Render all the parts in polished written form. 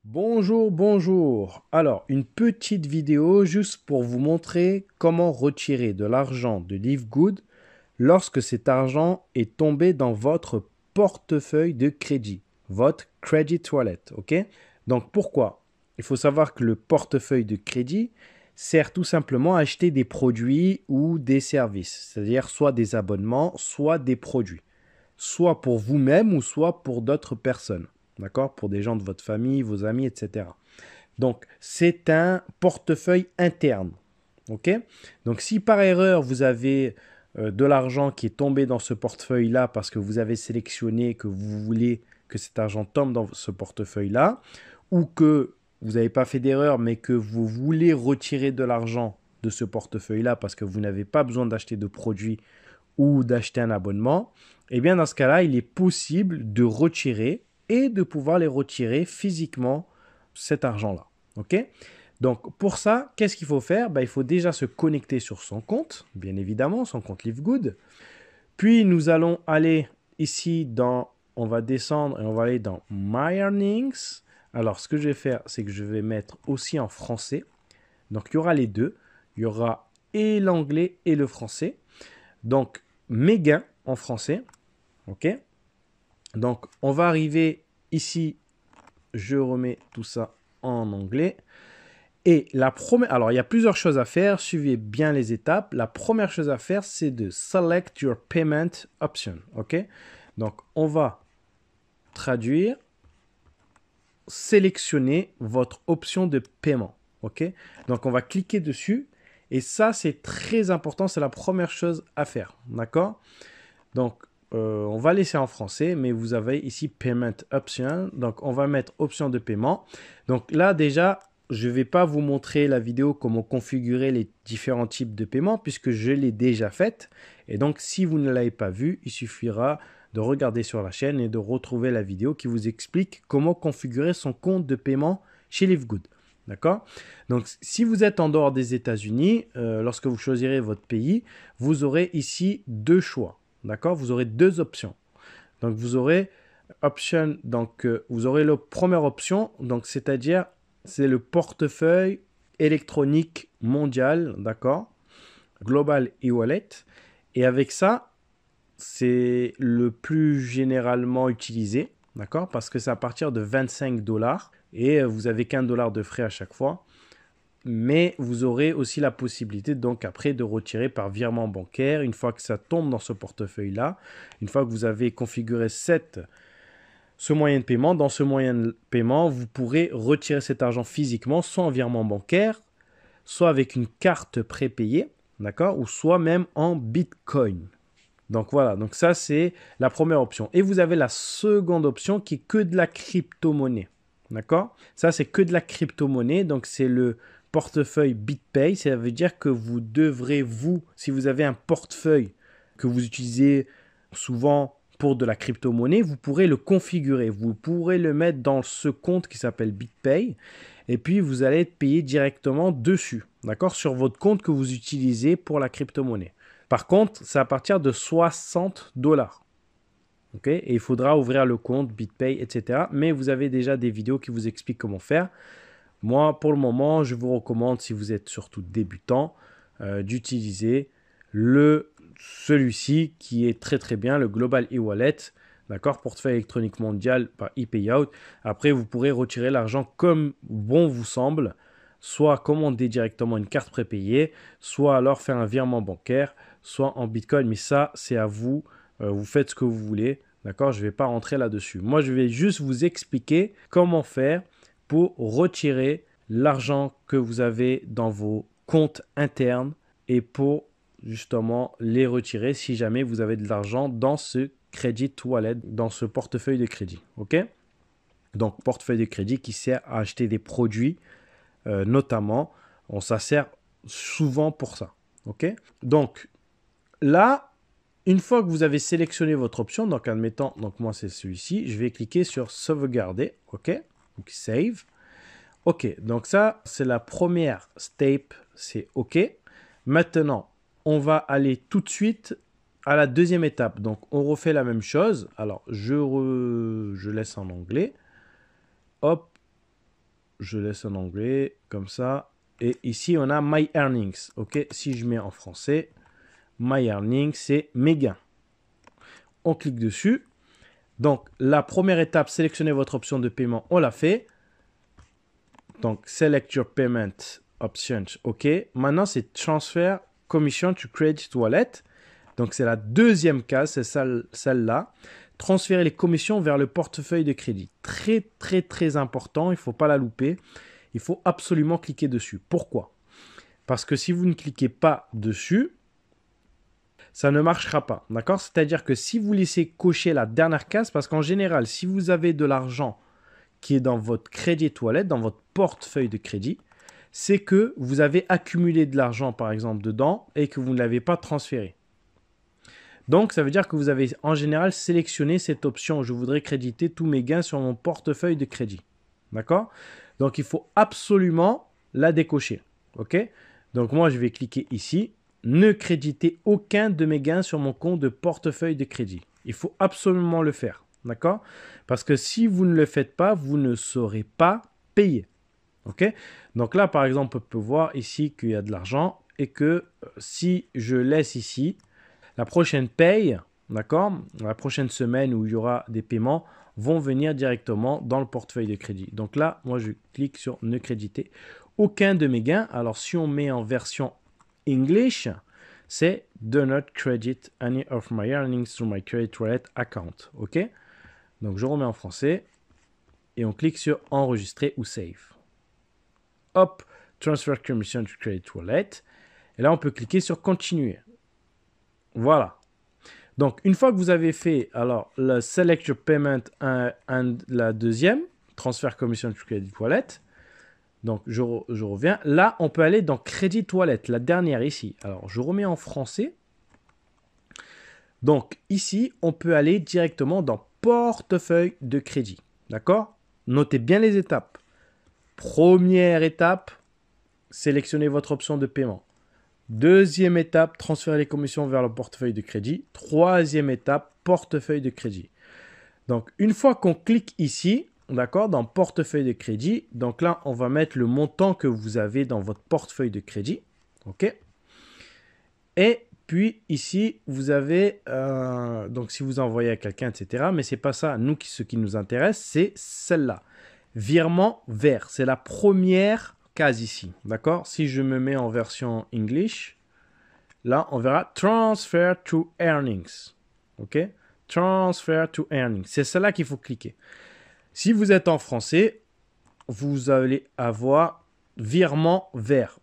Bonjour, bonjour. Alors, une petite vidéo juste pour vous montrer comment retirer de l'argent de Livegood lorsque cet argent est tombé dans votre portefeuille de crédit, votre credit wallet, ok? Donc, pourquoi? Il faut savoir que le portefeuille de crédit sert tout simplement à acheter des produits ou des services, c'est-à-dire soit des abonnements, soit des produits, soit pour vous-même ou soit pour d'autres personnes. D'accord? Pour des gens de votre famille, vos amis, etc. Donc, c'est un portefeuille interne. OK? Donc, si par erreur, vous avez de l'argent qui est tombé dans ce portefeuille-là parce que vous avez sélectionné que vous voulez que cet argent tombe dans ce portefeuille-là, ou que vous n'avez pas fait d'erreur, mais que vous voulez retirer de l'argent de ce portefeuille-là parce que vous n'avez pas besoin d'acheter de produits ou d'acheter un abonnement, eh bien dans ce cas-là, il est possible de retirer et de pouvoir les retirer physiquement cet argent-là. OK? Donc pour ça, qu'est-ce qu'il faut faire? Il faut déjà se connecter sur son compte, bien évidemment, son compte Livegood. Puis nous allons aller ici dans, on va descendre et on va aller dans My Earnings. Alors ce que je vais faire, c'est que je vais mettre aussi en français. Donc il y aura les deux. Il y aura et l'anglais et le français. Donc mes gains en français. OK? Donc on va arriver ici. Je remets tout ça en anglais. Et la première, alors il y a plusieurs choses à faire, suivez bien les étapes. La première chose à faire, c'est de select your payment option, ok? Donc on va traduire, sélectionner votre option de paiement, ok? Donc on va cliquer dessus et ça c'est très important, c'est la première chose à faire, d'accord? Donc on va laisser en français, mais vous avez ici Payment Option. Donc, on va mettre Option de paiement. Donc là, déjà, je ne vais pas vous montrer la vidéo comment configurer les différents types de paiement puisque je l'ai déjà faite. Et donc, si vous ne l'avez pas vu, il suffira de regarder sur la chaîne et de retrouver la vidéo qui vous explique comment configurer son compte de paiement chez Livegood. D'accord? Donc, si vous êtes en dehors des États-Unis, lorsque vous choisirez votre pays, vous aurez ici deux choix. D'accord? Vous aurez deux options. Donc, vous aurez option, donc vous aurez la première option, donc c'est-à-dire c'est le portefeuille électronique mondial, d'accord? Global e-wallet. Et avec ça, c'est le plus généralement utilisé, d'accord? Parce que c'est à partir de 25 dollars et vous avez qu'un dollar de frais à chaque fois. Mais vous aurez aussi la possibilité donc après de retirer par virement bancaire une fois que ça tombe dans ce portefeuille-là. Une fois que vous avez configuré ce moyen de paiement, dans ce moyen de paiement, vous pourrez retirer cet argent physiquement, soit en virement bancaire, soit avec une carte prépayée, d'accord, ou soit même en Bitcoin. Donc voilà, donc ça c'est la première option. Et vous avez la seconde option qui est que de la crypto-monnaie. D'accord? Ça c'est que de la crypto-monnaie, donc c'est le portefeuille BitPay. Ça veut dire que vous devrez, si vous avez un portefeuille que vous utilisez souvent pour de la crypto-monnaie, vous pourrez le configurer. Vous pourrez le mettre dans ce compte qui s'appelle BitPay. Et puis vous allez être payé directement dessus, d'accord? Sur votre compte que vous utilisez pour la crypto-monnaie. Par contre, c'est à partir de 60 dollars. Okay, et il faudra ouvrir le compte, BitPay, etc. Mais vous avez déjà des vidéos qui vous expliquent comment faire. Moi, pour le moment, je vous recommande, si vous êtes surtout débutant, d'utiliser celui-ci qui est très très bien, le Global e-Wallet, d'accord, portefeuille électronique mondial par ePayout. Après, vous pourrez retirer l'argent comme bon vous semble, soit commander directement une carte prépayée, soit alors faire un virement bancaire, soit en Bitcoin. Mais ça, c'est à vous. Vous faites ce que vous voulez. D'accord? Je ne vais pas rentrer là-dessus. Moi, je vais juste vous expliquer comment faire pour retirer l'argent que vous avez dans vos comptes internes et pour justement les retirer si jamais vous avez de l'argent dans ce credit wallet, dans ce portefeuille de crédit. OK? Donc, portefeuille de crédit qui sert à acheter des produits, notamment. Ça sert souvent pour ça. OK? Donc, là, une fois que vous avez sélectionné votre option, donc admettons, donc moi c'est celui-ci, je vais cliquer sur sauvegarder, ok, donc save. Ok, donc ça c'est la première step, c'est ok. Maintenant, on va aller tout de suite à la deuxième étape. Donc on refait la même chose. Alors je laisse en anglais. Hop, je laisse en anglais, comme ça. Et ici, on a My Earnings. OK, si je mets en français, My Earnings, c'est mes gains. On clique dessus. Donc, la première étape, sélectionnez votre option de paiement, on l'a fait. Donc, select your payment options, OK. Maintenant, c'est Transfer Commission to Credit Wallet. Donc, c'est la deuxième case, c'est celle-là. Transférer les commissions vers le portefeuille de crédit. Très, très, très important, il ne faut pas la louper. Il faut absolument cliquer dessus. Pourquoi? Parce que si vous ne cliquez pas dessus, ça ne marchera pas, d'accord? C'est-à-dire que si vous laissez cocher la dernière case, parce qu'en général, si vous avez de l'argent qui est dans votre crédit toilette, dans votre portefeuille de crédit, c'est que vous avez accumulé de l'argent, par exemple, dedans et que vous ne l'avez pas transféré. Donc, ça veut dire que vous avez en général sélectionné cette option. Je voudrais créditer tous mes gains sur mon portefeuille de crédit. D'accord? Donc, il faut absolument la décocher. OK? Donc, moi, je vais cliquer ici. Ne créditer aucun de mes gains sur mon compte de portefeuille de crédit. Il faut absolument le faire. D'accord? Parce que si vous ne le faites pas, vous ne saurez pas payer. OK? Donc là, par exemple, on peut voir ici qu'il y a de l'argent et que si je laisse ici, la prochaine paye, d'accord, la prochaine semaine où il y aura des paiements, vont venir directement dans le portefeuille de crédit. Donc là, moi, je clique sur ne créditer aucun de mes gains. Alors, si on met en version English, c'est Do not credit any of my earnings through my credit wallet account. OK? Donc, je remets en français et on clique sur enregistrer ou save. Hop, transfer commission to credit wallet. Et là, on peut cliquer sur continuer. Voilà. Donc, une fois que vous avez fait alors le Select Your Payment and la deuxième, Transfer Commission to Credit Wallet, donc je reviens. Là, on peut aller dans Credit Wallet, la dernière ici. Alors, je remets en français. Donc, ici, on peut aller directement dans Portefeuille de crédit. D'accord? Notez bien les étapes. Première étape, sélectionnez votre option de paiement. Deuxième étape, transférer les commissions vers le portefeuille de crédit. Troisième étape, portefeuille de crédit. Donc, une fois qu'on clique ici, d'accord, dans portefeuille de crédit, donc là, on va mettre le montant que vous avez dans votre portefeuille de crédit. OK? Et puis, ici, vous avez, donc si vous envoyez à quelqu'un, etc. Mais ce n'est pas ça. Nous, ce qui nous intéresse, c'est celle-là. Virement vers. C'est la première case ici, d'accord? Si je me mets en version English, là, on verra Transfer to Earnings, ok? Transfer to Earnings, c'est celle-là qu'il faut cliquer. Si vous êtes en français, vous allez avoir virement vers,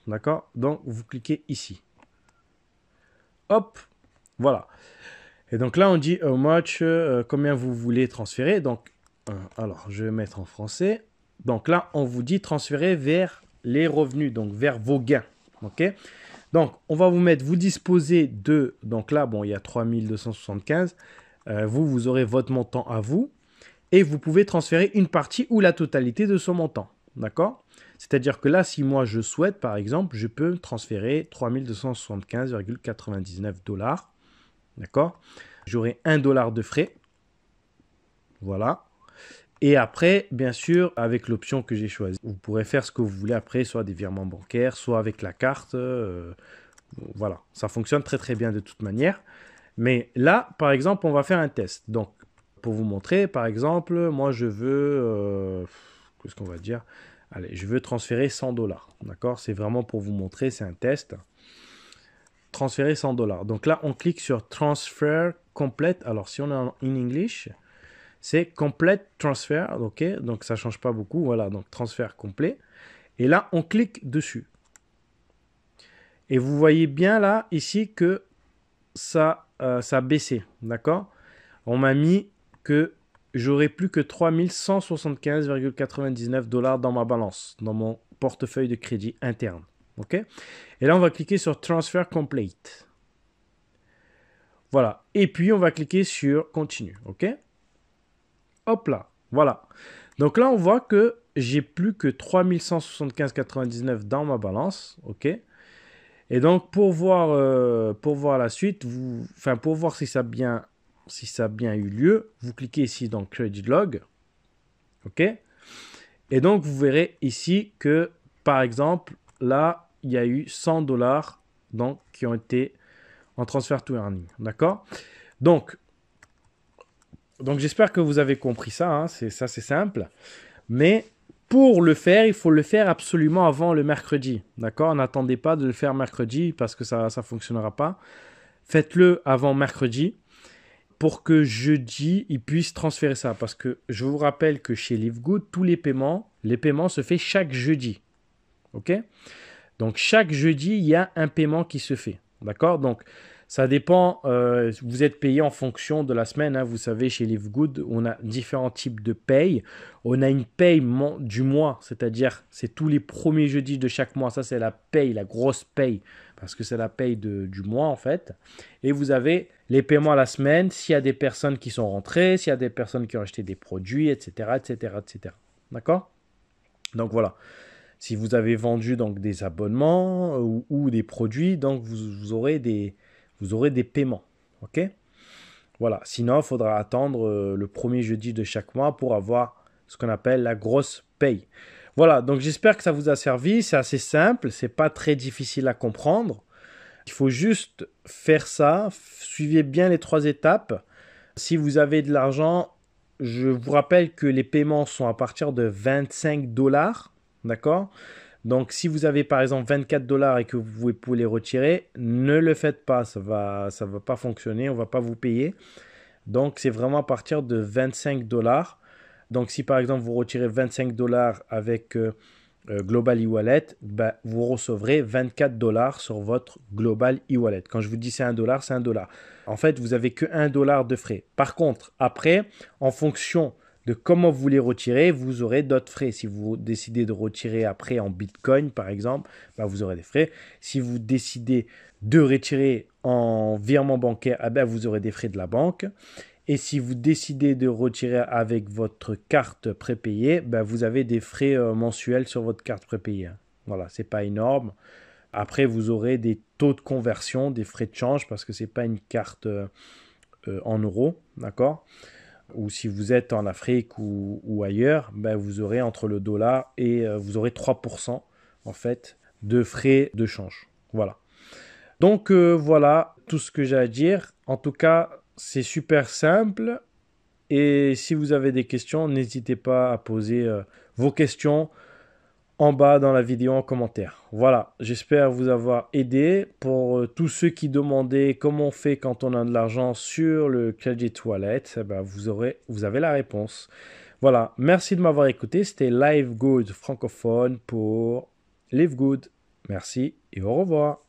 d'accord? Donc, vous cliquez ici. Hop, voilà. Et donc là, on dit how much, combien vous voulez transférer. Donc, alors, je vais mettre en français. Donc là, on vous dit transférer vers les revenus, donc vers vos gains. OK? Donc, on va vous mettre, vous disposez de, donc là, bon, il y a 3275. Vous aurez votre montant à vous. Et vous pouvez transférer une partie ou la totalité de ce montant. D'accord? C'est-à-dire que là, si moi je souhaite, par exemple, je peux transférer 3275,99 $. D'accord? J'aurai $1 de frais. Voilà. Et après, bien sûr, avec l'option que j'ai choisie, vous pourrez faire ce que vous voulez après, soit des virements bancaires, soit avec la carte. Voilà, ça fonctionne très très bien de toute manière. Mais là, par exemple, on va faire un test. Donc, pour vous montrer, par exemple, moi je veux, qu'est-ce qu'on va dire? Allez, je veux transférer $100. D'accord? C'est vraiment pour vous montrer, c'est un test. Transférer $100. Donc là, on clique sur Transfer Complete. Alors, si on est en English, c'est Complete Transfer. OK? Donc, ça ne change pas beaucoup. Voilà, donc transfert complet. Et là, on clique dessus. Et vous voyez bien là, ici, que ça a baissé. D'accord? On m'a mis que j'aurai plus que 3175,99 $ dans ma balance, dans mon portefeuille de crédit interne. OK? Et là, on va cliquer sur Transfer Complete. Voilà. Et puis, on va cliquer sur Continue. OK? Hop là. Voilà. Donc là, on voit que j'ai plus que 3175,99 dans ma balance. OK? Et donc, pour voir la suite, pour voir si ça a bien eu lieu, vous cliquez ici dans Credit Log. OK? Et donc, vous verrez ici que, par exemple, là, il y a eu 100 $ donc, qui ont été en transfer to earning. D'accord? Donc j'espère que vous avez compris ça. Hein, c'est simple. Mais pour le faire, il faut le faire absolument avant le mercredi. D'accord? N'attendez pas de le faire mercredi parce que ça ne fonctionnera pas. Faites-le avant mercredi pour que jeudi, ils puissent transférer ça. Parce que je vous rappelle que chez Livegood, tous les paiements se font chaque jeudi. OK? Donc, chaque jeudi, il y a un paiement qui se fait. D'accord? Donc, ça dépend. Vous êtes payé en fonction de la semaine. Hein. Vous savez, chez Livegood, on a différents types de paye. On a une paye du mois, c'est-à-dire c'est tous les premiers jeudis de chaque mois. Ça, c'est la paye, la grosse paye, parce que c'est la paye du mois, en fait. Et vous avez les paiements à la semaine, s'il y a des personnes qui sont rentrées, s'il y a des personnes qui ont acheté des produits, etc., etc., etc. D'accord? Donc, voilà. Si vous avez vendu donc des abonnements ou des produits, donc vous aurez des paiements. OK? Voilà. Sinon, il faudra attendre le premier jeudi de chaque mois pour avoir ce qu'on appelle la grosse paye. Voilà. Donc, j'espère que ça vous a servi. C'est assez simple. C'est pas très difficile à comprendre. Il faut juste faire ça. Suivez bien les 3 étapes. Si vous avez de l'argent, je vous rappelle que les paiements sont à partir de 25 $. D'accord? Donc, si vous avez par exemple 24 $ et que vous pouvez les retirer, ne le faites pas. Ça va pas fonctionner. On ne va pas vous payer. Donc, c'est vraiment à partir de 25 $. Donc, si par exemple vous retirez 25 $ avec Global e-Wallet, bah, vous recevrez 24 $ sur votre Global e-Wallet. Quand je vous dis c'est 1 $, c'est 1 $. En fait, vous n'avez que 1 $ de frais. Par contre, après, en fonction de comment vous les retirez, vous aurez d'autres frais. Si vous décidez de retirer après en Bitcoin, par exemple, bah, vous aurez des frais. Si vous décidez de retirer en virement bancaire, ah ben, vous aurez des frais de la banque. Et si vous décidez de retirer avec votre carte prépayée, ben, vous avez des frais mensuels sur votre carte prépayée. Voilà, c'est pas énorme. Après, vous aurez des taux de conversion, des frais de change parce que c'est pas une carte en euros, d'accord? Ou si vous êtes en Afrique ou ailleurs, ben vous aurez entre le dollar et vous aurez 3% en fait de frais de change. Voilà. Donc voilà tout ce que j'ai à dire. En tout cas, c'est super simple. Et si vous avez des questions, n'hésitez pas à poser vos questions en bas dans la vidéo en commentaire. Voilà, j'espère vous avoir aidé. Pour tous ceux qui demandaient comment on fait quand on a de l'argent sur le Credit Wallet, eh ben, vous avez la réponse. Voilà, merci de m'avoir écouté. C'était Livegood francophone pour Livegood. Merci et au revoir.